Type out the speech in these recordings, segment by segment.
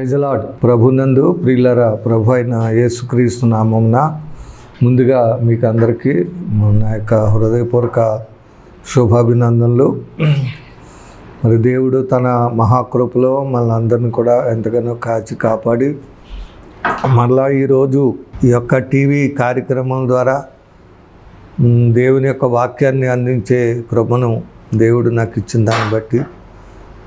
Praise the lord. ప్రభునందు ప్రియులరా, ప్రభు అయిన యేసుక్రీస్తు నామమున ముందుగా మీకు అందరికీ నా యొక్క హృదయపూర్వక శుభాభినందనలు. మరి దేవుడు తన మహాకృపలో మనల్ని అందరిని కూడా ఎంతగానో కాచి కాపాడి మరలా ఈరోజు ఈ యొక్క టీవీ కార్యక్రమం ద్వారా దేవుని యొక్క వాక్యాన్ని అందించే కృపను దేవుడు నాకు ఇచ్చిన దాన్ని బట్టి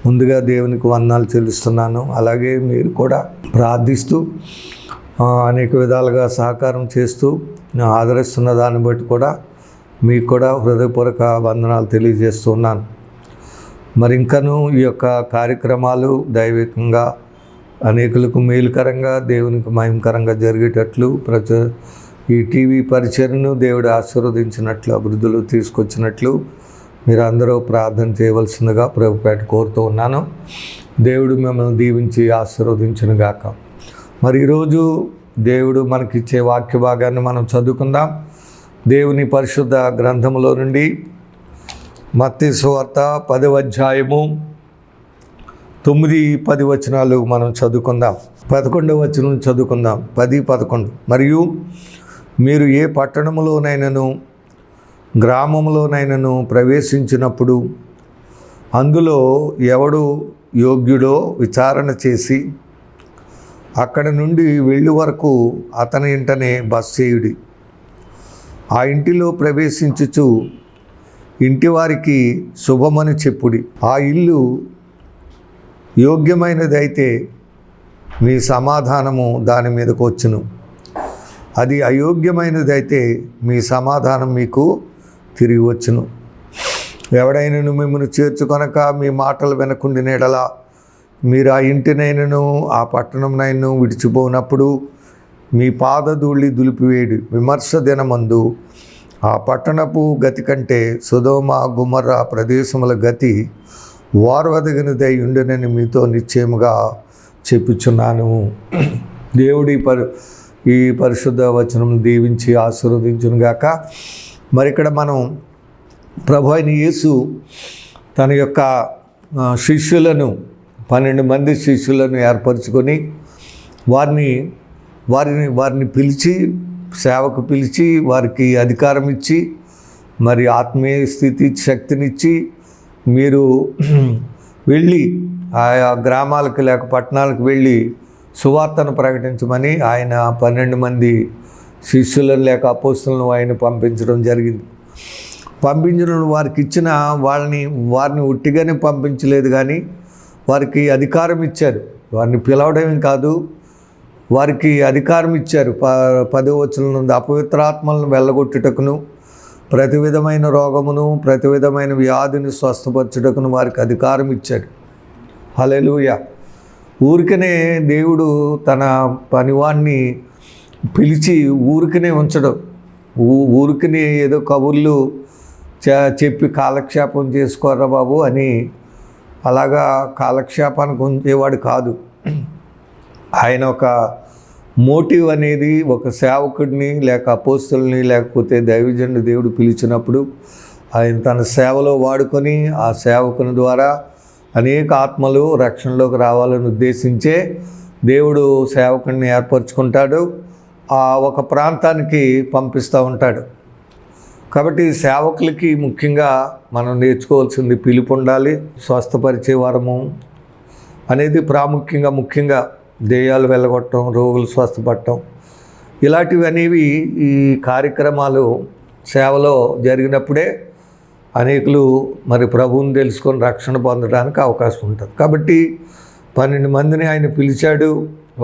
ముందుగా దేవునికి వందనాలు చెల్లిస్తున్నాను. అలాగే మీరు కూడా ప్రార్థిస్తూ అనేక విధాలుగా సహకారం చేస్తూ ఆదరిస్తున్న దాన్ని బట్టి కూడా మీకు కూడా హృదయపూర్వక వందనాలు తెలియజేస్తున్నాను. మరి ఇంకనూ ఈ యొక్క కార్యక్రమాలు దైవికంగా అనేకులకు మేలుకరంగా దేవునికి మహిమకరంగా జరిగేటట్లు ఈ టీవీ పరిచర్ను దేవుడు ఆశీర్వదించినట్లు అభివృద్ధిలో తీసుకొచ్చినట్లు మీరు అందరూ ప్రార్థన చేయవలసిందిగా ప్రభుపేట కోరుతూ ఉన్నాను. దేవుడు మిమ్మల్ని దీవించి ఆశీర్వదించును గాక. మరి ఈరోజు దేవుడు మనకిచ్చే వాక్య భాగాన్ని మనం చదువుకుందాం. దేవుని పరిశుద్ధ గ్రంథములో నుండి మత్తయి సువార్త 10వ అధ్యాయము 9-10 వచనాలు మనం చదువుకుందాం. 11వ వచనం చదువుకుందాం. 10-11. మరియు మీరు ఏ పట్టణములోనైనను గ్రామంలోనైనను ప్రవేశించినప్పుడు అందులో ఎవడు యోగ్యుడో విచారణ చేసి అక్కడ నుండి వెళ్ళి వరకు అతని ఇంటనే బస చేయుడి. ఆ ఇంటిలో ప్రవేశించుచు ఇంటి వారికి శుభమని చెప్పుడి. ఆ ఇల్లు యోగ్యమైనదైతే మీ సమాధానము దాని మీదకు వచ్చును. అది అయోగ్యమైనదైతే మీ సమాధానం మీకు తిరిగి వచ్చును. ఎవడైనను మిమ్మల్ని చేర్చుకొనక మీ మాటలు వినకుండిన ఎడల మీరు ఆ ఇంటినైనను ఆ పట్టణంనైనను విడిచిపోనప్పుడు మీ పాదధూళి దులిపివేడి. విమర్శ దినమందు ఆ పట్టణపు గతి కంటే సొదొమ గొమొర్రా ప్రదేశముల గతి ఓర్వదగినదై ఉండునని మీతో నిశ్చయముగా చెప్పుచున్నాను. దేవుడి ఈ పరిశుద్ధ వచనం దీవించి ఆశీర్వదించును గాక. మరి ఇక్కడ మనం ప్రభు అయిన యేసు తన యొక్క శిష్యులను 12 మంది శిష్యులను ఏర్పరచుకొని వారిని పిలిచి సేవకు పిలిచి వారికి అధికారం ఇచ్చి మరి ఆత్మీయ స్థితి శక్తినిచ్చి మీరు వెళ్ళి ఆయా గ్రామాలకు లేక పట్టణాలకు వెళ్ళి సువార్తను ప్రకటించమని ఆయన 12 మంది శిష్యులను లేక అపోస్తలులను ఆయన పంపించడం జరిగింది. పంపించడం వారికి ఇచ్చిన వారిని ఉట్టిగానే పంపించలేదు, కానీ వారికి అధికారం ఇచ్చారు. వారిని పిలవడమే కాదు, వారికి అధికారం ఇచ్చారు. 10వ వచనం నుండి అపవిత్రాత్మలను వెళ్ళగొట్టుటకును ప్రతి విధమైన రోగమును ప్రతి విధమైన వ్యాధిని స్వస్థపరచుటకును వారికి అధికారం ఇచ్చాడు. హల్లెలూయా. ఊరికనే దేవుడు తన పనివాణ్ణి పిలిచి ఊరికనే ఉంచడం, ఊరికనే ఏదో కబుర్లు చెప్పి కాలక్షేపం చేసుకోరా బాబు అని అలాగా కాలక్షేపానికి ఉంచేవాడు కాదు. ఆయన ఒక మోటివ్ అనేది ఒక సేవకుడిని లేక అపోస్తలుని లేకపోతే దైవజనుని దేవుడు పిలిచినప్పుడు ఆయన తన సేవలో వాడుకొని ఆ సేవకుని ద్వారా అనేక ఆత్మలు రక్షణలోకి రావాలని ఉద్దేశించే దేవుడు సేవకుడిని ఏర్పరచుకుంటాడు. ఒక ప్రాంతానికి పంపిస్తూ ఉంటాడు. కాబట్టి సేవకులకి ముఖ్యంగా మనం నేర్చుకోవాల్సింది పిలుపు ఉండాలి. స్వస్థపరిచే వరము అనేది ముఖ్యంగా దెయ్యాలు వెళ్ళగొట్టడం, రోగులు స్వస్థపడటం ఇలాంటివి అనేవి ఈ కార్యక్రమాలు సేవలో జరిగినప్పుడే అనేకులు మరి ప్రభువుని తెలుసుకొని రక్షణ పొందడానికి అవకాశం ఉంటుంది. కాబట్టి 12 మందిని ఆయన పిలిచాడు,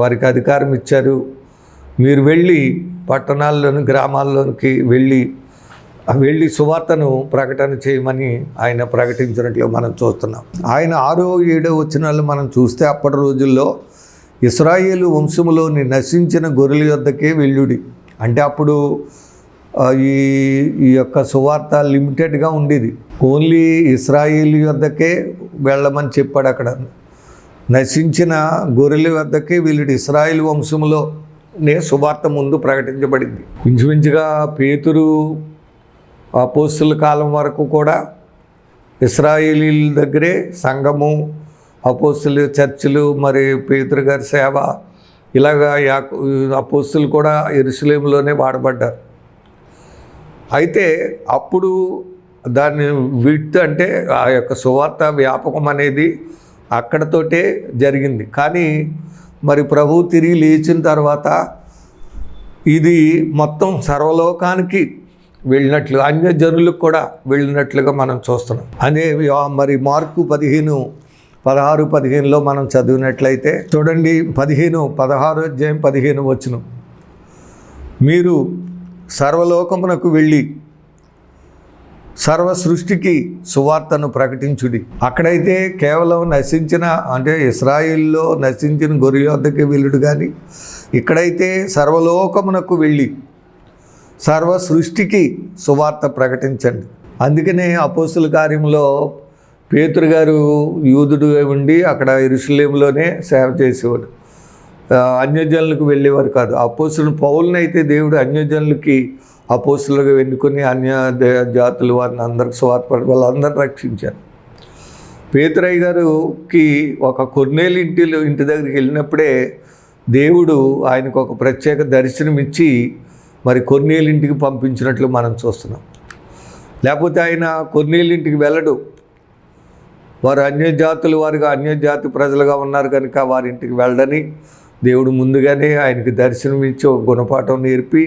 వారికి అధికారం ఇచ్చారు. మీరు వెళ్ళి పట్టణాల్లోని గ్రామాల్లోనికి వెళ్ళి సువార్తను ప్రకటన చేయమని ఆయన ప్రకటించినట్లు మనం చూస్తున్నాం. ఆయన 6-7 వచనాలు మనం చూస్తే అప్పటి రోజుల్లో ఇశ్రాయేలు వంశములోని నశించిన గొర్రెల యొద్దకే వెళ్ళుడి. అంటే అప్పుడు ఈ యొక్క సువార్త లిమిటెడ్గా ఉండేది. ఓన్లీ ఇశ్రాయేలు యొద్దకే వెళ్ళమని చెప్పాడు. అక్కడ నశించిన గొర్రెల వద్దకే వెళ్ళుడి. ఇశ్రాయేలు వంశములోనే సువార్త ముందు ప్రకటించబడింది. ఇంచుమించుగా పేతురు అపోస్తలుల కాలం వరకు కూడా ఇశ్రాయేలీల దగ్గరే సంఘము అపోస్తులు చర్చిలు, మరి పేతురు గారి సేవ, ఇలాగా అపోస్తులు కూడా యెరూషలేములోనే వాడబడ్డారు. అయితే అప్పుడు దాన్ని విడ్త్ అంటే ఆ యొక్క సువార్త వ్యాపకం అనేది అక్కడతోటే జరిగింది. కానీ మరి ప్రభువు తిరిగి లేచిన తర్వాత ఇది మొత్తం సర్వలోకానికి వెళ్ళినట్లు, అన్యజనులకు కూడా వెళ్ళినట్లుగా మనం చూస్తున్నాం. అదే మరి మార్కు 16:15 మనం చదివినట్లయితే చూడండి, 16 అధ్యాయం 15 వచనం, మీరు సర్వలోకమునకు వెళ్ళి సర్వ సృష్టికి సువార్తను ప్రకటించుడి. అక్కడైతే కేవలం నశించిన, అంటే ఇశ్రాయేలులో నశించిన గొర్రె వద్దకి వెళ్ళుడు, కానీ ఇక్కడైతే సర్వలోకమునకు వెళ్ళి సర్వ సృష్టికి సువార్త ప్రకటించండి. అందుకనే అపోస్తుల కార్యంలో పేతురు గారు యూదుడు ఉండి అక్కడ యెరూషలేములోనే సేవ చేసేవాడు, అన్యజనులకు వెళ్ళేవారు కాదు. అపోస్తులు పౌలుని అయితే దేవుడు అన్యజనులకి అపోస్తులుగా ఎన్నుకొని అన్య జాతులు వారిని అందరికి సువార్త వాళ్ళందరూ రక్షించారు. పేతురయ్య గారికి ఒక కొర్నేలు ఇంటి దగ్గరికి వెళ్ళినప్పుడే దేవుడు ఆయనకు ఒక ప్రత్యేక దర్శనం ఇచ్చి మరి కొర్నేలు ఇంటికి పంపించినట్లు మనం చూస్తున్నాం. లేకపోతే ఆయన కొర్నేలు ఇంటికి వెళ్ళడు, వారు అన్యజాతులు వారిగా అన్యజాతి ప్రజలుగా ఉన్నారు కనుక వారింటికి వెళ్ళడని దేవుడు ముందుగానే ఆయనకి దర్శనం ఇచ్చి ఒక గుణపాఠం నేర్పి,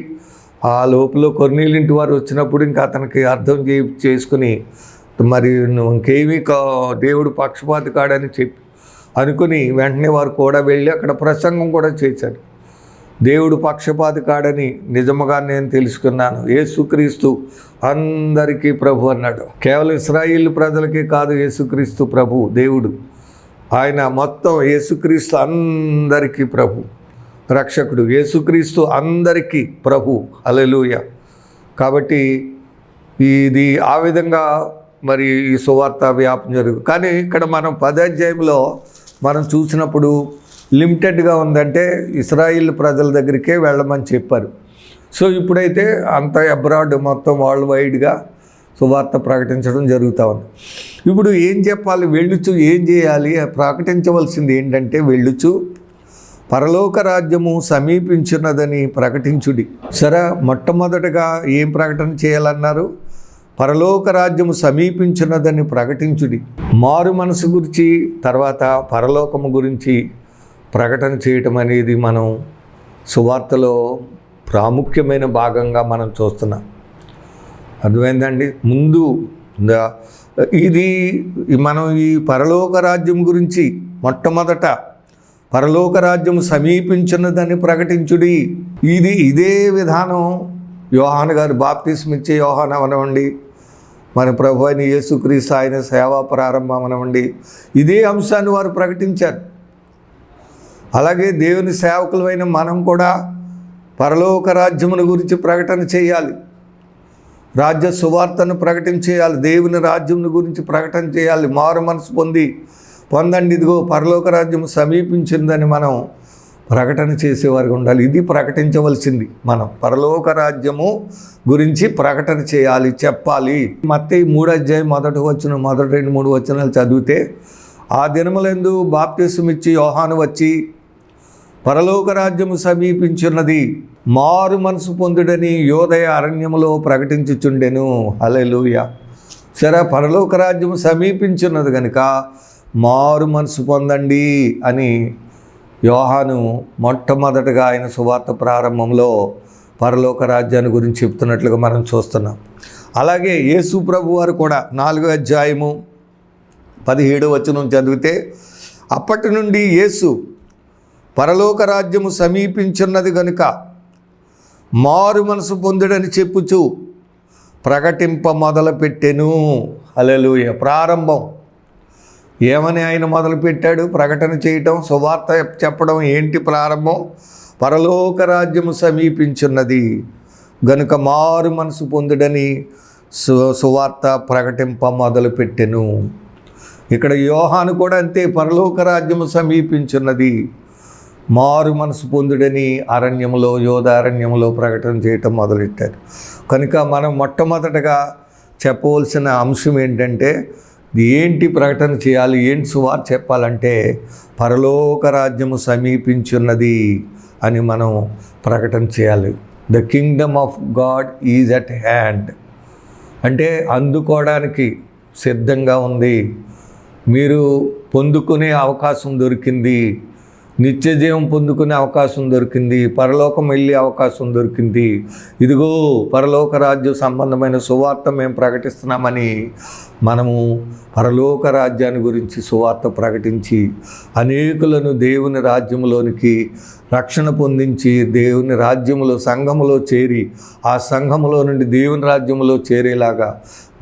ఆ లోపల కొర్నేలు ఇంటి వారు వచ్చినప్పుడు ఇంకా అతనికి అర్థం చేసుకుని మరి ఇంకేమీ దేవుడు పక్షపాతి కాడని చెప్పి అనుకుని వెంటనే వారు కూడా వెళ్ళి అక్కడ ప్రసంగం కూడా చేశారు. దేవుడు పక్షపాతి కాడని నిజముగా నేను తెలుసుకున్నాను, యేసుక్రీస్తు అందరికీ ప్రభు అన్నాడు. కేవలం ఇశ్రాయేలు ప్రజలకే కాదు యేసుక్రీస్తు ప్రభు, దేవుడు ఆయన మొత్తం యేసుక్రీస్తు అందరికీ ప్రభు, రక్షకుడు యేసుక్రీస్తు అందరికీ ప్రభు. హల్లెలూయా. కాబట్టి ఇది ఆ విధంగా మరి ఈ సువార్త వ్యాపం జరుగుతుంది. కానీ ఇక్కడ మనం 10వ అధ్యాయంలో మనం చూసినప్పుడు లిమిటెడ్గా ఉందంటే ఇశ్రాయేల్ ప్రజల దగ్గరికే వెళ్ళమని చెప్పారు. సో ఇప్పుడైతే అంత అబ్రాడ్ మొత్తం వరల్డ్ వైడ్గా సువార్త ప్రకటించడం జరుగుతూ ఉంది. ఇప్పుడు ఏం చెప్పాలి? వెళ్ళుచు ఏం చేయాలి? ప్రకటించవలసింది ఏంటంటే, వెళ్ళుచు పరలోక రాజ్యము సమీపించున్నదని ప్రకటించుడి. సరే, మొట్టమొదటగా ఏం ప్రకటన చేయాలన్నారు? పరలోక రాజ్యము సమీపించున్నదని ప్రకటించుడి. మారు మనసు గురించి, తర్వాత పరలోకము గురించి ప్రకటన చేయటం అనేది మనం సువార్తలో ప్రాముఖ్యమైన భాగంగా మనం చూస్తున్నాం. అర్థమైందండి? ముందు ఇది మనం ఈ పరలోక రాజ్యం గురించి మొట్టమొదట పరలోక రాజ్యం సమీపించున్నదని ప్రకటించుడి. ఇదే విధానం యోహాను గారు బాప్తిస్మ ఇచ్చే యోహాను అవనివ్వండి, మన ప్రభు అయిన యేసుక్రీస్తు ఆయన సేవా ప్రారంభం అవనివ్వండి, ఇదే అంశాన్ని వారు ప్రకటించారు. అలాగే దేవుని సేవకులమైన మనం కూడా పరలోక రాజ్యమును గురించి ప్రకటన చేయాలి, రాజ్య సువార్తను ప్రకటించేయాలి, దేవుని రాజ్యమును గురించి ప్రకటన చేయాలి. మారు మనసు పొందండి, ఇదిగో పరలోక రాజ్యం సమీపించిందని మనం ప్రకటన చేసేవారికి ఉండాలి. ఇది ప్రకటించవలసింది. మనం పరలోక రాజ్యము గురించి ప్రకటన చేయాలి, చెప్పాలి. మత్తయి 3వ అధ్యాయం మొదటి 2-3 వచనాలు చదివితే, ఆ దినములందు బాప్తిస్మ ఇచ్చి యోహాను వచ్చి పరలోక రాజ్యము సమీపించున్నది, మారు మనసు పొందుడని యోదయ అరణ్యములో ప్రకటించుచుండెను. హల్లెలూయా. సరే, పరలోక రాజ్యము సమీపించున్నది కనుక మారు మనసు పొందండి అని యోహాను మొట్టమొదటగా ఆయన సువార్త ప్రారంభంలో పరలోక రాజ్యాన్ని గురించి చెప్తున్నట్లుగా మనం చూస్తున్నాం. అలాగే యేసు ప్రభు వారు కూడా 4వ అధ్యాయము 17వ వచనం చదివితే, అప్పటి నుండి యేసు పరలోక రాజ్యము సమీపించున్నది గనుక మారు మనసు పొందుడని చెప్పుచు ప్రకటింప మొదలుపెట్టెను. హల్లెలూయా. ప్రారంభం ఏమని ఆయన మొదలుపెట్టాడు? ప్రకటన చేయటం, సువార్త చెప్పడం. ఏంటి ప్రారంభం? పరలోక రాజ్యము సమీపించున్నది గనుక మారు మనసు పొందుడని సువార్త ప్రకటింప మొదలుపెట్టెను. ఇక్కడ యోహాను కూడా అంతే, పరలోక రాజ్యము సమీపించున్నది, మారు మనసు పొందుడని అరణ్యములో, యోధారణ్యములో ప్రకటన చేయటం మొదలెట్టారు. కనుక మనం మొట్టమొదటగా చెప్పవలసిన అంశం ఏంటంటే, ఏంటి ప్రకటన చేయాలి, ఏంటి సువార్త చెప్పాలంటే పరలోక రాజ్యము సమీపించున్నది అని మనం ప్రకటన చేయాలి. The Kingdom of God is at hand అంటే అందుకోవడానికి సిద్ధంగా ఉంది, మీరు పొందుకునే అవకాశం దొరికింది, నిత్యజీవం పొందుకునే అవకాశం దొరికింది, పరలోకం వెళ్ళే అవకాశం దొరికింది. ఇదిగో పరలోక రాజ్య సంబంధమైన సువార్త మేము ప్రకటిస్తున్నామని మనము పరలోక రాజ్యాన్ని గురించి సువార్త ప్రకటించి అనేకులను దేవుని రాజ్యంలోనికి రక్షణ పొందించి దేవుని రాజ్యములో సంఘములో చేరి ఆ సంఘములో నుండి దేవుని రాజ్యములో చేరేలాగా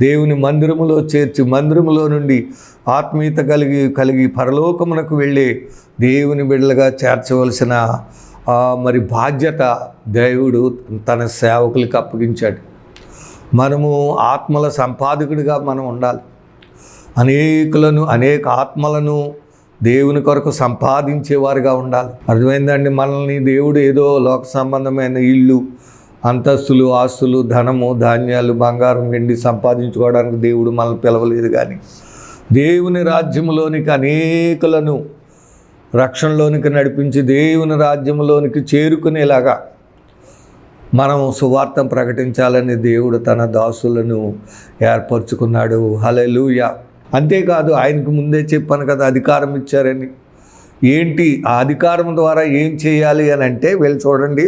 దేవుని మందిరములో చేర్చి మందిరములో నుండి ఆత్మీయత కలిగి పరలోకమునకు వెళ్ళే దేవుని బిడ్డలుగా చేర్చవలసిన మరి బాధ్యత దేవుడు తన సేవకులకు అప్పగించాడు. మనము ఆత్మల సంపాదకుడిగా మనం ఉండాలి. అనేక ఆత్మలను దేవుని కొరకు సంపాదించేవారుగా ఉండాలి. అర్థమైందండి? మనల్ని దేవుడు ఏదో లోక సంబంధమైన ఇల్లు, అంతస్తులు, ఆస్తులు, ధనము, ధాన్యాలు, బంగారం, వెండి సంపాదించుకోవడానికి దేవుడు మనల్ని పిలవలేదు. కానీ దేవుని రాజ్యంలోనికి అనేకులను రక్షణలోనికి నడిపించి దేవుని రాజ్యంలోనికి చేరుకునేలాగా మనం సువార్త ప్రకటించాలని దేవుడు తన దాసులను ఏర్పరచుకున్నాడు. హల్లెలూయా. అంతేకాదు, ఆయనకు ముందే చెప్పాను కదా అధికారం ఇచ్చారని. ఏంటి ఆ అధికారం ద్వారా ఏం చేయాలి అని అంటే వీళ్ళు చూడండి,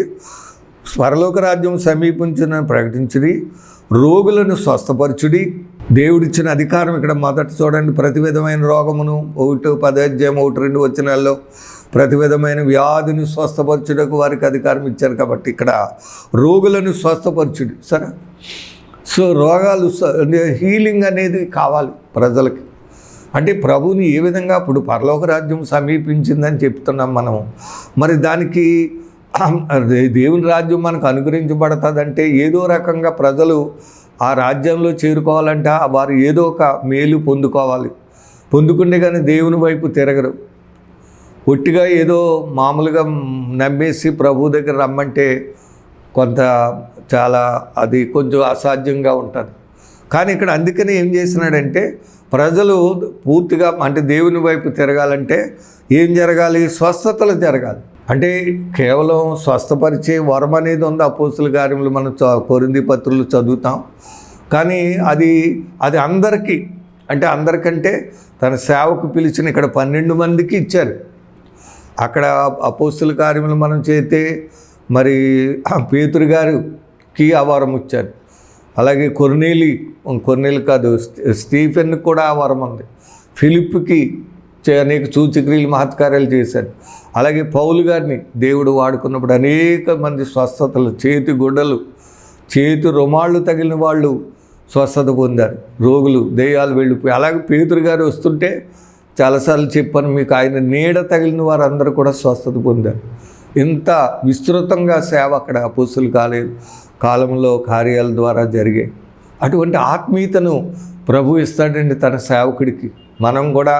పరలోక రాజ్యం సమీపించునని ప్రకటించుడి, రోగులను స్వస్థపరచుడి. దేవుడిచ్చిన అధికారం ఇక్కడ మొదట చూడండి, ప్రతి విధమైన రోగమును 1:10 వచనాల్లో ప్రతి విధమైన వ్యాధిని స్వస్థపరచుటకు వారికి అధికారం ఇచ్చారు. కాబట్టి ఇక్కడ రోగులను స్వస్థపరచుడి. సరే, సో రోగాలు హీలింగ్ అనేది కావాలి ప్రజలకి. అంటే ప్రభువుని ఏ విధంగా ఇప్పుడు పరలోక రాజ్యం సమీపించిందని చెప్తున్నాం మనం. మరి దానికి దేవుని రాజ్యం మనకు అనుగ్రహించబడుతుందంటే ఏదో రకంగా ప్రజలు ఆ రాజ్యంలో చేరుకోవాలంటే వారు ఏదో ఒక మేలు పొందుకోవాలి. పొందుకుంటే కానీ దేవుని వైపు తిరగరు. ఒట్టిగా ఏదో మామూలుగా నమ్మేసి ప్రభు దగ్గర రమ్మంటే అది కొంచెం అసాధ్యంగా ఉంటుంది. కానీ ఇక్కడ అందుకనే ఏం చేసినాడంటే ప్రజలు పూర్తిగా అంటే దేవుని వైపు తిరగాలంటే ఏం జరగాలి? స్వస్థతలు జరగాలి. అంటే కేవలం స్వస్థపరిచే వరం అనేది ఉంది. అపోస్తుల కార్యములు మనం కొరింథీ పత్రులు చదువుతాం. కానీ అది అందరికీ, అంటే అందరికంటే తన సేవకు పిలిచిన ఇక్కడ 12 మందికి ఇచ్చారు. అక్కడ అపోస్తుల కార్యములు మనం చేస్తే మరి పేతురు గారికి ఆ వరం ఇచ్చారు. అలాగే కొర్నేలి కాదు, స్టీఫెన్కి కూడా ఆ వరం ఉంది. ఫిలిప్కి అనేక సూచక్రియలు మహత్కార్యాలు చేశారు. అలాగే పౌలు గారిని దేవుడు వాడుకున్నప్పుడు అనేక మంది స్వస్థతలు, చేతి గుడ్డలు, చేతి రుమాళ్ళు తగిలిన వాళ్ళు స్వస్థత పొందారు. రోగులు, దెయ్యాలు వెళ్ళిపోయి. అలాగే పేతురు గారు వస్తుంటే చాలాసార్లు చెప్పాను మీకు, ఆయన నీడ తగిలిన వారందరూ కూడా స్వస్థత పొందారు. ఇంత విస్తృతంగా సేవ అక్కడ అపోస్తుల కాలంలో కార్యాల ద్వారా జరిగాయి. అటువంటి ఆత్మీయతను ప్రభు ఇస్తాడండి తన సేవకుడికి. మనం కూడా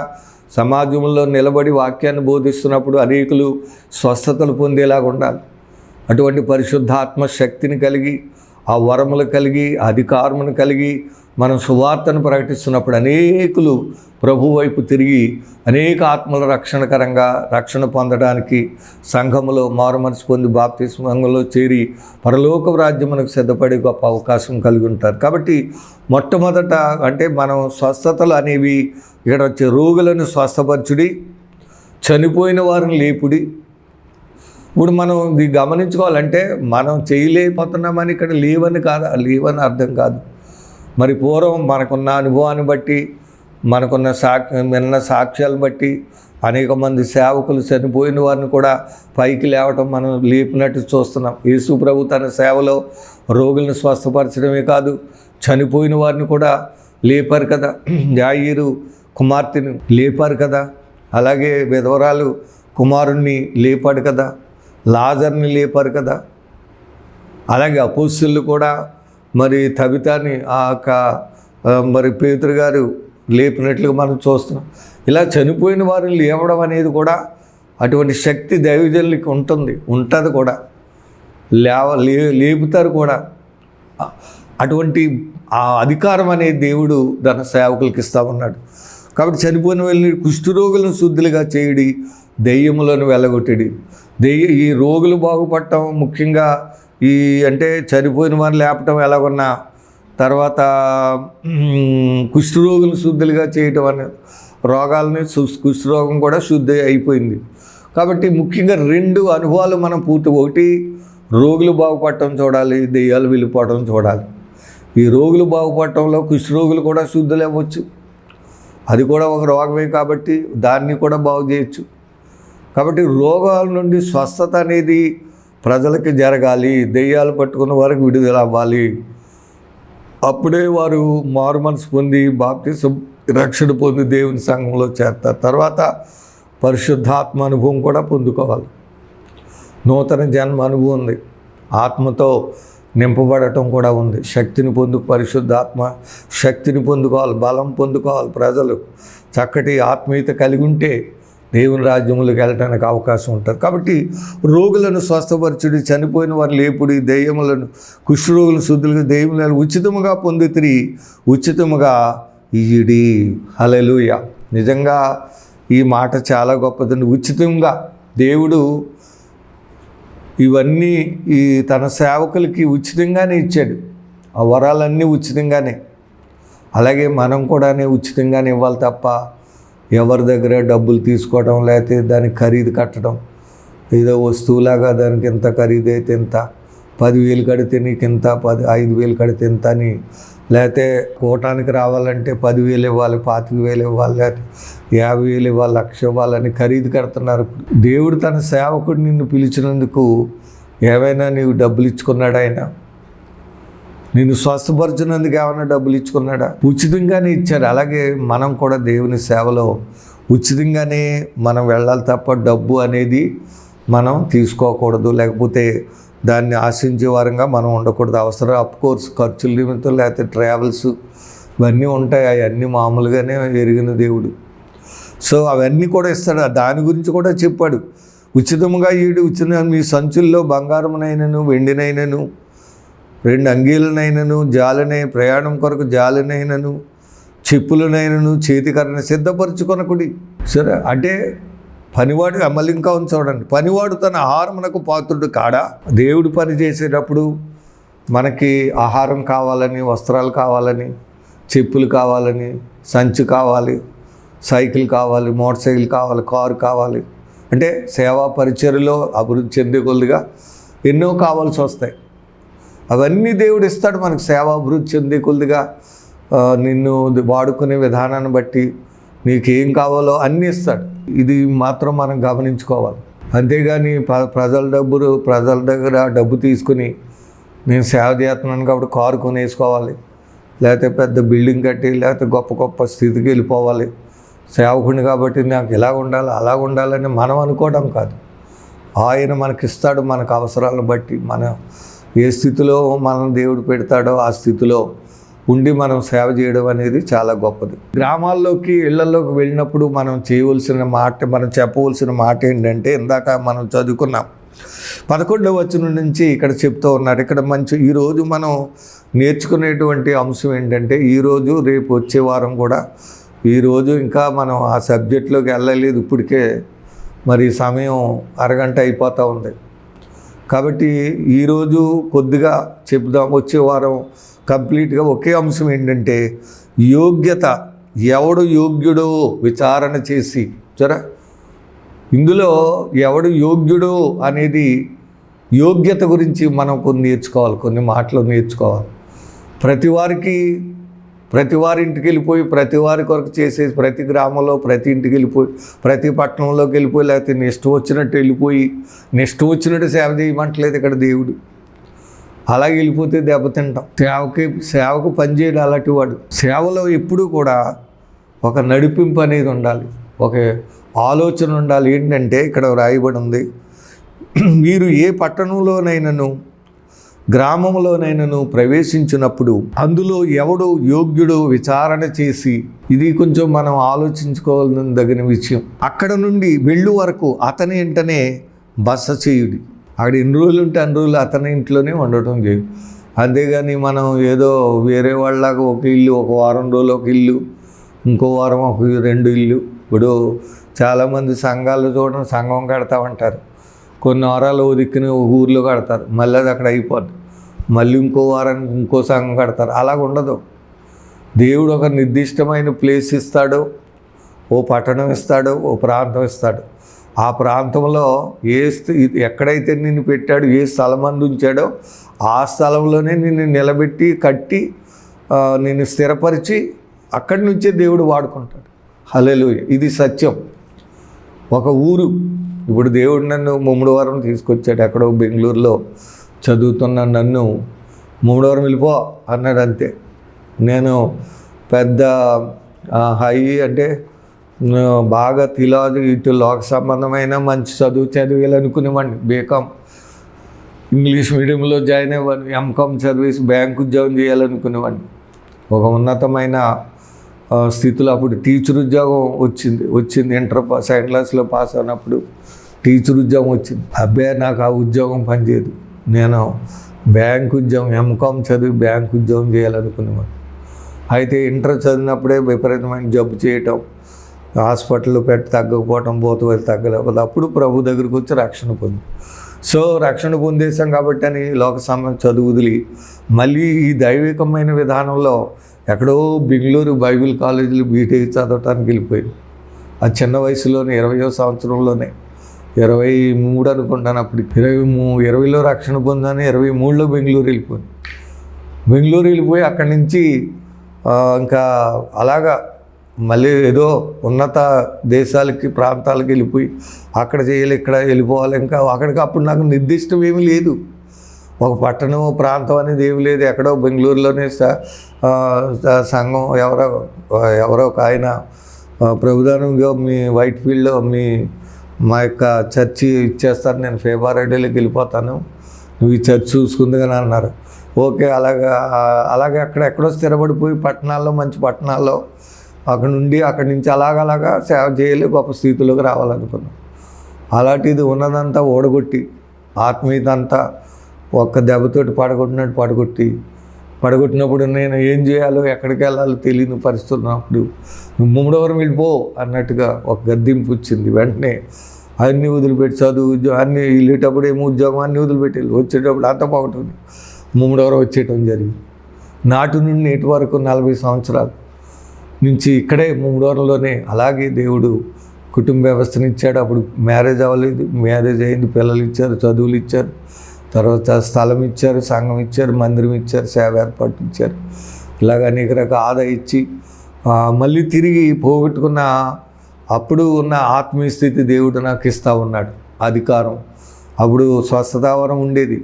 సమాజంలో నిలబడి వాక్యాన్ని బోధిస్తున్నప్పుడు అనేకులు స్వస్థతలు పొందేలాగా ఉండాలి. అటువంటి పరిశుద్ధాత్మ శక్తిని కలిగి, ఆ వరములు కలిగి, అధికారమును కలిగి మనం సువార్తను ప్రకటిస్తున్నప్పుడు అనేకులు ప్రభు వైపు తిరిగి అనేక ఆత్మల రక్షణ పొందడానికి సంఘములో మారుమనసు పొంది బాప్తిస్మంలో చేరి పరలోక రాజ్యమునకు సిద్ధపడే గొప్ప అవకాశం కలిగి ఉంటారు. కాబట్టి మొట్టమొదట అంటే మనం స్వస్థతలు అనేవి ఇక్కడ వచ్చే రోగులను స్వస్థపరచుడి, చనిపోయిన వారిని లేపుడి. ఇప్పుడు మనం ఇది గమనించుకోవాలంటే మనం చేయలేకపోతున్నామని ఇక్కడ లేవని అర్థం కాదు. మరి పూర్వం మనకున్న అనుభవాన్ని బట్టి, మనకున్న విన్న సాక్ష్యాలు బట్టి అనేక మంది సేవకులు చనిపోయిన వారిని కూడా పైకి లేవటం మనం లేపినట్టు చూస్తున్నాం. యేసు ప్రభు తన సేవలో రోగులను స్వస్థపరచడమే కాదు, చనిపోయిన వారిని కూడా లేపారు కదా. యాయీరు కుమార్తెను లేపారు కదా. అలాగే విధవరాలు కుమారుణ్ణి లేపాడు కదా. లాజర్ని లేపారు కదా. అలాగే అపోస్తలులు కూడా మరి తబితాని మరి పేతురు గారు లేపినట్లుగా మనం చూస్తున్నాం. ఇలా చనిపోయిన వారిని లేవడం అనేది కూడా అటువంటి శక్తి దైవజనులకి ఉంటుంది కూడా. లేపుతారు కూడా. అటువంటి ఆ అధికారం అనేది దేవుడు తన సేవకులకి ఇస్తా ఉన్నాడు. కాబట్టి చనిపోయిన వెళ్ళి కుష్ఠరోగులను శుద్ధులుగా చేయడి, దెయ్యములను వెళ్ళగొట్టడి. ఈ రోగులు బాగుపడటం ముఖ్యంగా అంటే చనిపోయిన వారిని లేపటం ఎలాగొన్నా, తర్వాత కుష్ఠరోగులను శుద్ధులుగా చేయటం అనే రోగాలని కుష్ఠరోగం కూడా శుద్ధి అయిపోయింది. కాబట్టి ముఖ్యంగా 2 అనుభవాలు మనం ఒకటి రోగులు బాగుపడటం చూడాలి, దెయ్యాలు వెళ్ళిపోవటం చూడాలి. ఈ రోగులు బాగుపడటంలో కుష్ఠరోగులు కూడా శుద్ధులు అవ్వచ్చు. అది కూడా ఒక రోగమే కాబట్టి దాన్ని కూడా బాగు చేయొచ్చు. కాబట్టి రోగాల నుండి స్వస్థత అనేది ప్రజలకి జరగాలి, దెయ్యాలు పట్టుకున్న వారికి విడుదల అవ్వాలి. అప్పుడే వారు మారు మనసు పొంది బాప్తిసం రక్షణ పొంది దేవుని సంఘంలో చేరతారు. తర్వాత పరిశుద్ధాత్మ అనుభవం కూడా పొందుకోవాలి. నూతన జన్మ అనుభవం ఉంది, ఆత్మతో నింపబడటం కూడా ఉంది. శక్తిని పరిశుద్ధాత్మ శక్తిని పొందుకోవాలి, బలం పొందుకోవాలి. ప్రజలు చక్కటి ఆత్మీయత కలిగి ఉంటే దేవుని రాజ్యములకు వెళ్ళటానికి అవకాశం ఉంటుంది. కాబట్టి రోగులను స్వస్థపరచుడి, చనిపోయిన వారు లేపుడి, దెయ్యములను కుష్ఠరోగులు శుద్ధులుగా, దెయ్యములను ఉచితముగా పొందితిరి, ఉచితముగా ఇయ్యుడి. హల్లెలూయా. నిజంగా ఈ మాట చాలా గొప్పదండి. ఉచితంగా దేవుడు ఇవన్నీ తన సేవకులకి ఉచితంగానే ఇచ్చాడు. ఆ వరాలన్నీ ఉచితంగానే. అలాగే మనం కూడా ఉచితంగానే ఇవ్వాలి తప్ప ఎవరి దగ్గర డబ్బులు తీసుకోవడం, లేకపోతే దానికి ఖరీదు కట్టడం, ఏదో వస్తువులాగా దానికి ఎంత ఖరీదు అయితే ఇంత, 10,000 కడితే నీకు ఇంత, 5,000 కడితే ఇంత అని, లేకపోతే కూటానికి రావాలంటే 10,000 ఇవ్వాలి, 25,000 ఇవ్వాలి, లేకపోతే 50,000 ఇవ్వాలి, 1,00,000 ఇవ్వాలని ఖరీదు కడుతున్నారు. దేవుడు తన సేవకుడు నిన్ను పిలిచినందుకు ఏమైనా నీవు డబ్బులు ఇచ్చుకున్నాడా? ఆయన నిన్ను స్వస్థపరిచినందుకు ఏమైనా డబ్బులు ఇచ్చుకున్నాడా? ఉచితంగానే ఇచ్చాడు. అలాగే మనం కూడా దేవుని సేవలో ఉచితంగానే మనం వెళ్ళాలి తప్ప డబ్బు అనేది మనం తీసుకోకూడదు, లేకపోతే దాన్ని ఆశించే వారంగా మనం ఉండకూడదు. అవసరం అఫ్కోర్స్ ఖర్చుల నిమిత్తం, లేకపోతే ట్రావెల్స్ ఇవన్నీ ఉంటాయి. అవన్నీ మామూలుగానే ఎరిగిన దేవుడు. సో అవన్నీ కూడా ఇస్తాడు. దాని గురించి కూడా చెప్పాడు. ఉచితంగా ఉచితంగా మీ సంచుల్లో బంగారమునైనను, వెండినైనను, 2 అంగీలనైనను, ప్రయాణం కొరకు జాలినైనను, చెప్పులనైనను, చేతికరణ సిద్ధపరచుకొనకుడి. సరే, అంటే పనివాడు మళ్ళీ ఇంకా చూడండి, పనివాడు తన ఆహారమునకు పాత్రుడు కాడా? దేవుడు పని చేసేటప్పుడు మనకి ఆహారం కావాలని, వస్త్రాలు కావాలని, చెప్పులు కావాలని, సంచి కావాలి, సైకిల్ కావాలి, మోటార్ సైకిల్ కావాలి, కారు కావాలి. అంటే సేవా పరిచర్యలో అభివృద్ధి చెందే కొద్దిగా ఎన్నో కావాల్సి వస్తాయి. అవన్నీ దేవుడు ఇస్తాడు మనకు. సేవా అభివృద్ధి చెందే కొద్దిగా నిన్ను వాడుకునే విధానాన్ని బట్టి నీకేం కావాలో అన్నీ ఇస్తాడు. ఇది మాత్రం మనం గమనించుకోవాలి. అంతేగాని ప్రజల దగ్గర డబ్బు తీసుకుని నేను సేవ చేస్తున్నాను కాబట్టి కారు కొనేసుకోవాలి, లేకపోతే పెద్ద బిల్డింగ్ కట్టి, లేకపోతే గొప్ప స్థితికి వెళ్ళిపోవాలి, సేవకుని కాబట్టి నాకు ఇలా ఉండాలి అలా ఉండాలని మనం అనుకోవడం కాదు. ఆయన మనకిస్తాడు మనకు అవసరాలను బట్టి. మనం ఏ స్థితిలో మనం దేవుడు పెడతాడో ఆ స్థితిలో ఉండి మనం సేవ చేయడం అనేది చాలా గొప్పది. గ్రామాల్లోకి, ఇళ్లలోకి వెళ్ళినప్పుడు మనం చెప్పవలసిన మాట ఏంటంటే, ఇందాక మనం చదువుకున్నాం 11వ వచనం నుంచి ఇక్కడ చెప్తూ ఉన్నాడు. ఇక్కడ ఈరోజు మనం నేర్చుకునేటువంటి అంశం ఏంటంటే, ఈరోజు రేపు వచ్చే వారం కూడా, ఈరోజు ఇంకా మనం ఆ సబ్జెక్ట్లోకి వెళ్ళలేదు. ఇప్పటికే మరి సమయం అరగంట అయిపోతూ ఉంది. కాబట్టి ఈరోజు కొద్దిగా చెప్దాం. వచ్చే వారం కంప్లీట్గా ఒకే అంశం ఏంటంటే, యోగ్యత. ఎవడు యోగ్యుడో విచారణ చేసి, ఇందులో ఎవడు యోగ్యుడో అనేది యోగ్యత గురించి మనం కొన్ని మాటలు నేర్చుకోవాలి. ప్రతి వారి ఇంటికి వెళ్ళిపోయి, ప్రతి వారి కొరకు చేసేసి, ప్రతి గ్రామంలో ప్రతి ఇంటికి వెళ్ళిపోయి, ప్రతి పట్టణంలోకి వెళ్ళిపోయి, లేకపోతే నెక్స్ట్ వచ్చినట్టు వెళ్ళిపోయి నెక్స్ట్ వచ్చినట్టు సేవ చేయమంటలేదు ఇక్కడ దేవుడు. అలాగే వెళ్ళిపోతే దెబ్బతింటాం. సేవకు పనిచేయడం అలాంటి వాడు. సేవలో ఎప్పుడూ కూడా ఒక నడిపింపు అనేది ఉండాలి, ఒక ఆలోచన ఉండాలి. ఏంటంటే ఇక్కడ రాయబడి ఉంది, మీరు ఏ పట్టణంలోనైనాను గ్రామంలోనైనాను ప్రవేశించినప్పుడు అందులో ఎవడు యోగ్యుడు విచారణ చేసి, ఇది కొంచెం మనం ఆలోచించుకోవాలని విషయం. అక్కడ నుండి వెళ్ళు వరకు అతని ఇంటనే బస చేయుడి. అక్కడ ఎన్ని రోజులు ఉంటే అన్ని రోజులు అతని ఇంట్లోనే ఉండటం చేయదు. అంతేగాని మనం ఏదో వేరే వాళ్ళలాగా ఒక ఇల్లు, ఒక వారం రోజులు ఒక ఇల్లు, ఇంకో వారం ఒక 2 ఇల్లు. ఇప్పుడు చాలామంది సంఘాలు చూడండి, సంఘం కడతామంటారు, కొన్ని వారాలు ఓ దిక్కుని ఒక ఊర్లో కడతారు, మళ్ళీ అది అక్కడ అయిపోద్ది, మళ్ళీ ఇంకో వారానికి ఇంకో సంఘం కడతారు. అలాగ ఉండదు. దేవుడు ఒక నిర్దిష్టమైన ప్లేస్ ఇస్తాడు, ఓ పట్టణం ఇస్తాడు, ఓ ప్రాంతం ఇస్తాడు. ఆ ప్రాంతంలో ఎక్కడైతే నిన్ను పెట్టాడు, ఏ స్థలం అందు ఉంచాడో ఆ స్థలంలోనే నిన్ను నిలబెట్టి కట్టి నిన్ను స్థిరపరిచి అక్కడి నుంచే దేవుడు వాడుకుంటాడు. హల్లెలూయా. ఇది సత్యం. ఒక ఊరు, ఇప్పుడు దేవుడు నన్ను ముమ్మడివరం తీసుకొచ్చాడు. ఎక్కడో బెంగళూరులో చదువుతున్న నన్ను ముమ్మడివరం వెళ్ళిపో అన్నాడు. అంతే. నేను పెద్ద హై అంటే బాగా తిలాది ఇటు లోక సంబంధమైన మంచి చదువు చదివేయాలనుకునేవాడిని. బీకామ్ ఇంగ్లీష్ మీడియంలో జాయిన్ అయ్యేవాడిని. ఎంకామ్ చదివేసి బ్యాంక్ ఉద్యోగం చేయాలనుకునేవాడిని. ఒక ఉన్నతమైన స్థితిలో అప్పుడు టీచర్ ఉద్యోగం వచ్చింది. ఇంటర్ సెకండ్ క్లాస్లో పాస్ అయినప్పుడు టీచర్ ఉద్యోగం వచ్చింది. అబ్బాయి నాకు ఆ ఉద్యోగం పనిచేయదు, నేను బ్యాంక్ ఉద్యోగం, ఎంకామ్ చదివి బ్యాంక్ ఉద్యోగం చేయాలనుకునేవాడిని. అయితే ఇంటర్ చదివినప్పుడే విపరీతమైన జబ్బు చేయటం, హాస్పిటల్లో తగ్గకపోవటం, పోతవైతే తగ్గలేకపోతే అప్పుడు ప్రభు దగ్గరికి వచ్చి రక్షణ పొంది. సో రక్షణ పొందేశాం కాబట్టి అని లోక సమయం చదువు వదిలి మళ్ళీ ఈ దైవికమైన విధానంలో ఎక్కడో బెంగళూరు బైబిల్ కాలేజీలో బీటెక్ చదవటానికి వెళ్ళిపోయింది. ఆ చిన్న వయసులోనే 20వ సంవత్సరంలోనే 23 అనుకుంటాను. అప్పుడు 20లో రక్షణ పొందాను, 23లో బెంగళూరు వెళ్ళిపోయింది. బెంగళూరు వెళ్ళిపోయి అక్కడి నుంచి ఇంకా అలాగా మళ్ళీ ఏదో ఉన్నత దేశాలకి ప్రాంతాలకు వెళ్ళిపోయి అక్కడ చేయాలి, ఇక్కడ వెళ్ళిపోవాలి. ఇంకా అక్కడికి అప్పుడు నాకు నిర్దిష్టం ఏమీ లేదు, ఒక పట్టణం ప్రాంతం అనేది ఏమి లేదు. ఎక్కడో బెంగళూరులోనే సంఘం ఎవరో ఒక ఆయన ప్రభుదానంగా మీ వైట్ ఫీల్డ్లో మా యొక్క చర్చి ఇచ్చేస్తారు, నేను ఫేబారెడ్డిలోకి వెళ్ళిపోతాను, నువ్వు ఈ చర్చ్ చూసుకుంది కానీ అన్నారు. ఓకే. అలాగే ఎక్కడో స్థిరపడిపోయి పట్టణాల్లో, మంచి పట్టణాల్లో అక్కడి నుంచి అలాగలాగా సేవ చేయాలి, గొప్ప స్థితిలోకి రావాలనుకున్నాం. అలాంటిది ఉన్నదంతా ఓడగొట్టి ఆత్మీయత అంతా ఒక్క దెబ్బతోటి పడగొట్టినప్పుడు నేను ఏం చేయాలో ఎక్కడికి వెళ్ళాలో తెలియని పరిస్థితి ఉన్నప్పుడు నువ్వు ముమ్మడివరం వెళ్ళిపో అన్నట్టుగా ఒక గద్దింపు వచ్చింది. వెంటనే అన్నీ వదిలిపెట్టి చదువు ఉద్యోగం అన్నీ వెళ్ళేటప్పుడు ఏమో ఉద్యోగం అన్నీ వదిలిపెట్టి వచ్చేటప్పుడు అంత బాగుంటుంది ముమ్మడివరం వచ్చేయటం జరిగింది. నాటి నుండి నేటి వరకు 40 సంవత్సరాల నుంచి ఇక్కడే ముమ్మడివరంలోనే అలాగే దేవుడు కుటుంబ వ్యవస్థను ఇచ్చాడు. అప్పుడు మ్యారేజ్ అవ్వలేదు, మ్యారేజ్ అయింది, పిల్లలు ఇచ్చారు, చదువులు ఇచ్చారు, తర్వాత స్థలం ఇచ్చారు, సంఘం ఇచ్చారు, మందిరం ఇచ్చారు, సేవ ఏర్పాటు ఇచ్చారు. ఇలాగ అనేక రకాల ఆదాయం ఇచ్చి మళ్ళీ తిరిగి పోగొట్టుకున్న అప్పుడు ఉన్న ఆత్మీయ స్థితి దేవుడు నాకు ఇస్తూ ఉన్నాడు. అధికారం అప్పుడు స్వస్థతావరం ఉండేది.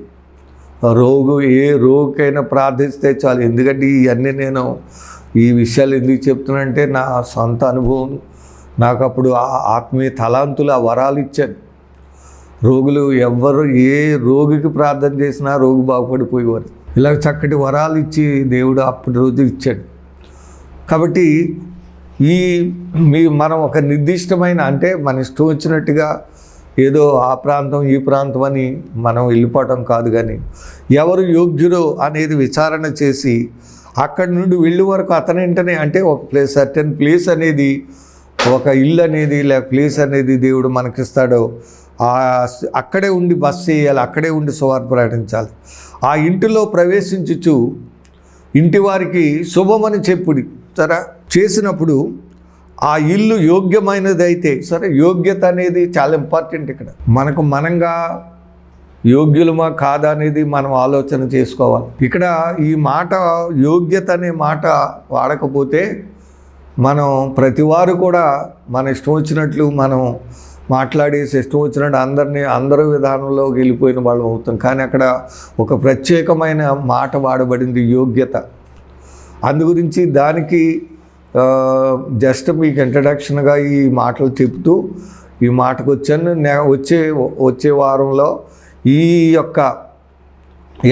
ఏ రోగికైనా ప్రార్థిస్తే చాలు. ఎందుకంటే ఇవన్నీ నేను ఈ విషయాలు ఎందుకు చెప్తున్నానంటే నా సొంత అనుభవం. నాకు అప్పుడు ఆత్మీయ తలాంతులు, ఆ వరాలు ఇచ్చాను. రోగులు ఎవ్వరు ఏ రోగికి ప్రార్థన చేసినా రోగి బాగుపడిపోయేవారు. ఇలా చక్కటి వరాలు ఇచ్చి దేవుడు అప్పటి రోజు ఇచ్చాడు. కాబట్టి మనం ఒక నిర్దిష్టమైన అంటే మన ఇష్టం వచ్చినట్టుగా ఏదో ఆ ప్రాంతం ఈ ప్రాంతం అని మనం వెళ్ళిపోవటం కాదు, కానీ ఎవరు యోగ్యుడో అనేది విచారణ చేసి అక్కడి నుండి వెళ్ళే వరకు అతనేంటనే అంటే ఒక ప్లేస్, సర్టెన్ ప్లేస్ అనేది, ఒక ఇల్లు అనేది లేక ప్లేస్ అనేది దేవుడు మనకిస్తాడో అక్కడే ఉండి బస చేయాలి, అక్కడే ఉండి సువార్త ప్రకటించాలి. ఆ ఇంటిలో ప్రవేశించుచు ఇంటి వారికి శుభమని చెప్పుడి. సరే చేసినప్పుడు ఆ ఇల్లు యోగ్యమైనదైతే సరే, యోగ్యత అనేది చాలా ఇంపార్టెంట్. ఇక్కడ మనంగా యోగ్యులమా కాదా అనేది మనం ఆలోచన చేసుకోవాలి. ఇక్కడ ఈ మాట యోగ్యత అనే మాట వాడకపోతే మనం ప్రతివారు కూడా మన ఇష్టం వచ్చినట్లు మనం మాట్లాడేసి ఇష్టం వచ్చినట్టు అందరూ విధానంలో వెళ్ళిపోయిన వాళ్ళు అవుతాం. కానీ అక్కడ ఒక ప్రత్యేకమైన మాట వాడబడింది, యోగ్యత. అందు గురించి దానికి జస్ట్ మీకు ఇంట్రడక్షన్గా ఈ మాటలు చెప్తూ ఈ మాటకు వచ్చాను. వచ్చే వారంలో ఈ యొక్క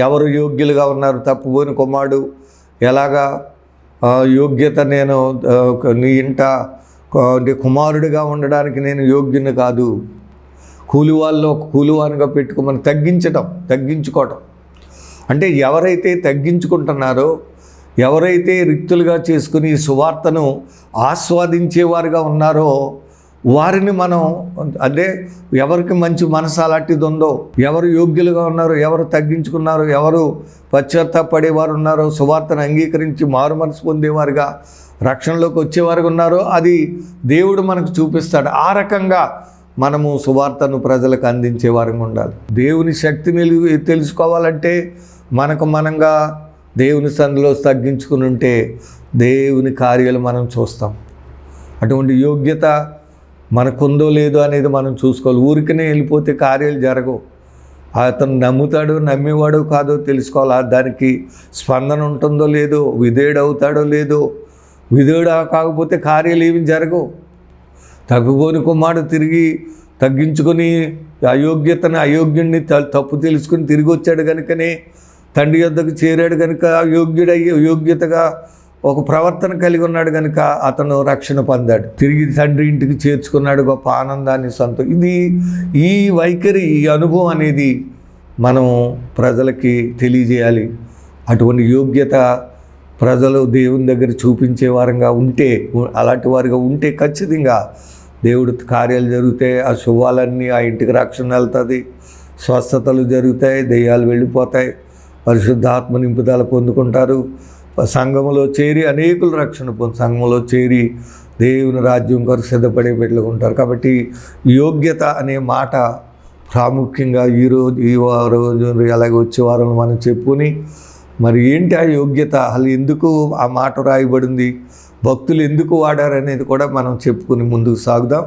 ఎవరు యోగ్యులుగా ఉన్నారు, తప్పుపోయిన కుమారుడు ఎలాగా యోగ్యత, నేను నీ ఇంట కుమారుడిగా ఉండడానికి నేను యోగ్యుని కాదు, కూలివానిగా పెట్టుకోమని తగ్గించుకోవటం, అంటే ఎవరైతే తగ్గించుకుంటున్నారో, ఎవరైతే రిక్తులుగా చేసుకుని ఈ సువార్తను ఆస్వాదించేవారుగా ఉన్నారో వారిని మనం, అంటే ఎవరికి మంచి మనసు అలాంటిది ఉందో, ఎవరు యోగ్యులుగా ఉన్నారో, ఎవరు తగ్గించుకున్నారో, ఎవరు పశ్చాత్తాపడేవారు ఉన్నారో, సువార్తను అంగీకరించి మారు మనసు పొందేవారుగా రక్షణలోకి వచ్చేవారుగా ఉన్నారో అది దేవుడు మనకు చూపిస్తాడు. ఆ రకంగా మనము సువార్తను ప్రజలకు అందించే వారంగా ఉండాలి. దేవుని శక్తిని తెలుసుకోవాలంటే మనకు మనంగా దేవుని సన్నిధిలో తగ్గించుకుని ఉంటే దేవుని కార్యాలు మనం చూస్తాం. అటువంటి యోగ్యత మనకుందో లేదో అనేది మనం చూసుకోవాలి. ఊరికనే వెళ్ళిపోతే కార్యాలు జరగవు. అతను నమ్ముతాడో నమ్మేవాడో కాదో తెలుసుకోవాలి. దానికి స్పందన ఉంటుందో లేదో, విధేయుడు అవుతాడో లేదో. విధేయుడు కాకపోతే కార్యాలు ఏమి జరగవు. తగ్గుకొని కుమారుడు తిరిగి తగ్గించుకొని అయోగ్యుడిని తప్పు తెలుసుకుని తిరిగి వచ్చాడు కనుకనే తండ్రి యొద్దకు చేరాడు కనుక యోగ్యతగా ఒక ప్రవర్తన కలిగి ఉన్నాడు కనుక అతను రక్షణ పొందాడు. తిరిగి తండ్రి ఇంటికి చేర్చుకున్నాడు, గొప్ప ఆనందాన్ని ఇది ఈ వైఖరి, ఈ అనుభవం అనేది మనం ప్రజలకి తెలియజేయాలి. అటువంటి యోగ్యత ప్రజలు దేవుని దగ్గర చూపించే వారంగా ఉంటే, అలాంటి వారిగా ఉంటే ఖచ్చితంగా దేవుడు కార్యాలు జరుగుతాయి. ఆ శుభాలన్నీ ఆ ఇంటికి రక్షణ వెళ్తుంది, స్వస్థతలు జరుగుతాయి, దెయ్యాలు వెళ్ళిపోతాయి, పరిశుద్ధాత్మ నింపుదల పొందుకుంటారు. సంఘములో చేరి అనేకులు రక్షణ సంఘంలో చేరి దేవుని రాజ్యం కొరకు సిద్ధపడే పెట్టుకుంటారు. కాబట్టి యోగ్యత అనే మాట ప్రాముఖ్యంగా ఈ రోజు అలాగే వచ్చే వారం మనం చెప్పుకొని, మరి ఏంటి ఆ యోగ్యత, అసలు ఎందుకు ఆ మాట రాయబడింది, భక్తులు ఎందుకు వాడారనేది కూడా మనం చెప్పుకుని ముందుకు సాగుదాం.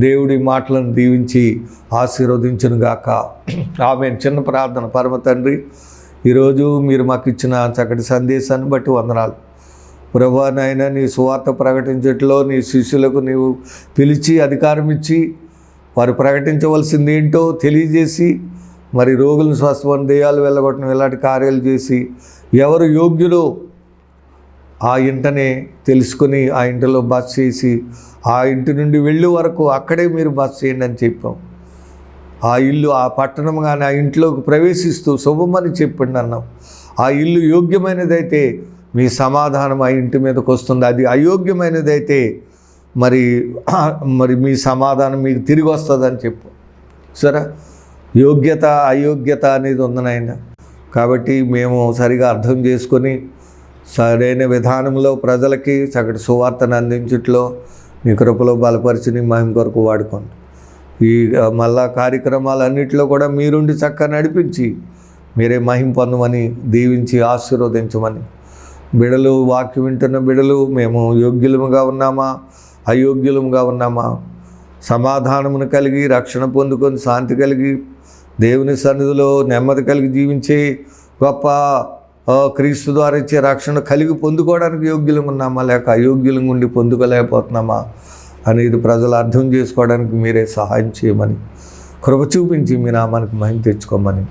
దేవుడి మాటలను దీవించి ఆశీర్వదించును గాక. ఆమేన్. చిన్న ప్రార్థన. పరమ తండ్రి, ఈరోజు మీరు మాకు ఇచ్చిన చక్కటి సందేశాన్ని బట్టి వందనాలు. ప్రభువా నాయన, నీ సువార్త ప్రకటించట్లో నీ శిష్యులకు నీవు పిలిచి అధికారం ఇచ్చి వారు ప్రకటించవలసింది ఏంటో తెలియజేసి, మరి రోగులను స్వస్థపడిన, దెయ్యాలు వెళ్ళగొట్టడం ఇలాంటి కార్యాలు చేసి ఎవరు యోగ్యులో ఆ ఇంటనే తెలుసుకొని ఆ ఇంటిలో బస చేసి ఆ ఇంటి నుండి వెళ్ళే వరకు అక్కడే మీరు బస చేయండి అని చెప్పాం. ఆ ఇల్లు, ఆ పట్టణం కానీ ఆ ఇంట్లోకి ప్రవేశిస్తూ శుభమని చెప్పండి అన్నాం. ఆ ఇల్లు యోగ్యమైనదైతే మీ సమాధానం ఆ ఇంటి మీదకి వస్తుంది. అది అయోగ్యమైనదైతే మరి మీ సమాధానం మీకు తిరిగి వస్తుందని చెప్పు. సరే, యోగ్యత అయోగ్యత అనేది ఉంది నాయన. కాబట్టి మేము సరిగా అర్థం చేసుకొని సరైన విధానంలో ప్రజలకి చక్కటి సువార్తను అందించట్లో మీ కృపలో బలపరిచి నీ మహిమ కొరకు వాడుకోండి. ఈ మళ్ళా కార్యక్రమాలన్నింటిలో కూడా మీరుండి చక్కగా నడిపించి మీరే మహిమ పొందమని దీవించి ఆశీర్వదించమని, బిడలు వాక్యం వింటున్న బిడలు మేము యోగ్యులముగా ఉన్నామా అయోగ్యులముగా ఉన్నామా, సమాధానమును కలిగి రక్షణ పొందుకొని శాంతి కలిగి దేవుని సన్నిధిలో నెమ్మది కలిగి జీవించే గొప్ప క్రీస్తు ద్వారా ఇచ్చే రక్షణ కలిగి పొందుకోవడానికి యోగ్యులంగా ఉన్నామా లేక అయోగ్యులంగా ఉండి పొందుకోలేకపోతున్నామా అనేది ప్రజలు అర్థం చేసుకోవడానికి మీరే సహాయం చేయమని, కృప చూపించి మీ నామానికి మహిమ తెచ్చుకోమని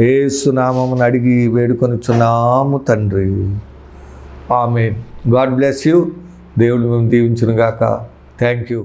యేసు నామమును అడిగి వేడుకొనుచున్నాము తండ్రి. ఆమేన్. God bless you. దేవుడు మేము దీవించును గాక. Thank you.